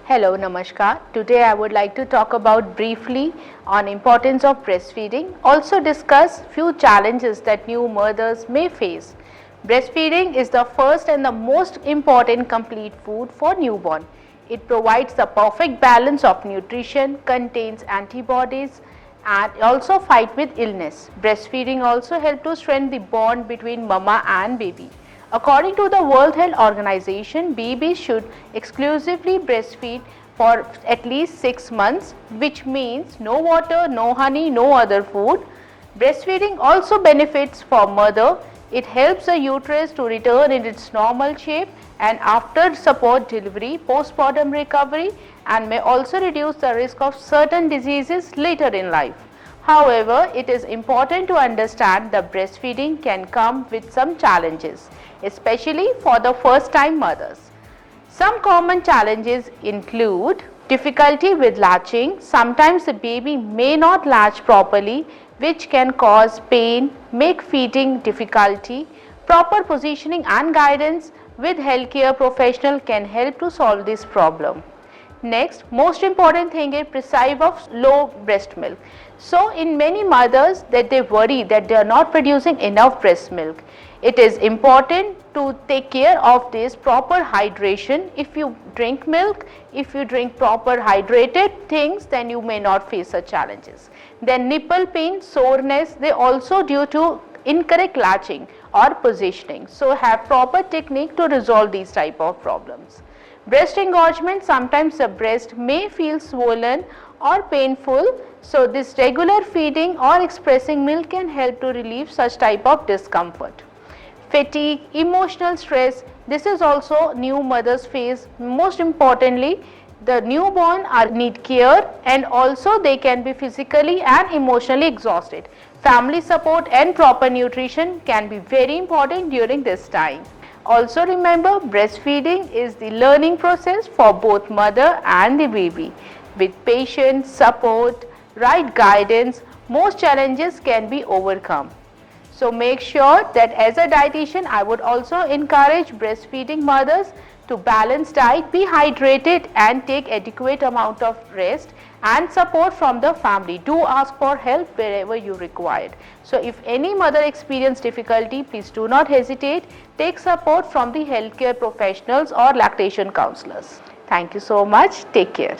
Hello, Namaskar. Today I would like to talk about briefly on importance of breastfeeding, also discuss few challenges that new mothers may face. Breastfeeding is the first and the most important complete food for newborn. It provides the perfect balance of nutrition, contains antibodies and also fight with illness. Breastfeeding also helps to strengthen the bond between mama and baby. According to the World Health Organization, babies should exclusively breastfeed for at least 6 months, which means no water, no honey, no other food. Breastfeeding also benefits for mother. It helps the uterus to return in its normal shape and after support delivery, postpartum recovery, and may also reduce the risk of certain diseases later in life. However, it is important to understand that breastfeeding can come with some challenges, especially for the first time mothers. Some common challenges include difficulty with latching. Sometimes the baby may not latch properly, which can cause pain, make feeding difficulty. Proper positioning and guidance with healthcare professional can help to solve this problem. Next, most important thing is preserve of low breast milk. So in many mothers that they worry that they are not producing enough breast milk. It is important to take care of this proper hydration. If you drink milk, if you drink proper hydrated things, then you may not face such challenges. Then nipple pain, soreness, they also due to incorrect latching or positioning. So have proper technique to resolve these type of problems. Breast engorgement, sometimes the breast may feel swollen or painful. So this regular feeding or expressing milk can help to relieve such type of discomfort. Fatigue, emotional stress, this is also new mothers face. Most importantly, the newborn need care and also they can be physically and emotionally exhausted. Family support and proper nutrition can be very important during this time. Also remember, breastfeeding is the learning process for both mother and the baby. With patience, support, right guidance, most challenges can be overcome. So make sure that as a dietitian, I would also encourage breastfeeding mothers to balance diet, be hydrated and take adequate amount of rest and support from the family. Do ask for help wherever you require. So if any mother experience difficulty, please do not hesitate. Take support from the healthcare professionals or lactation counselors. Thank you so much. Take care.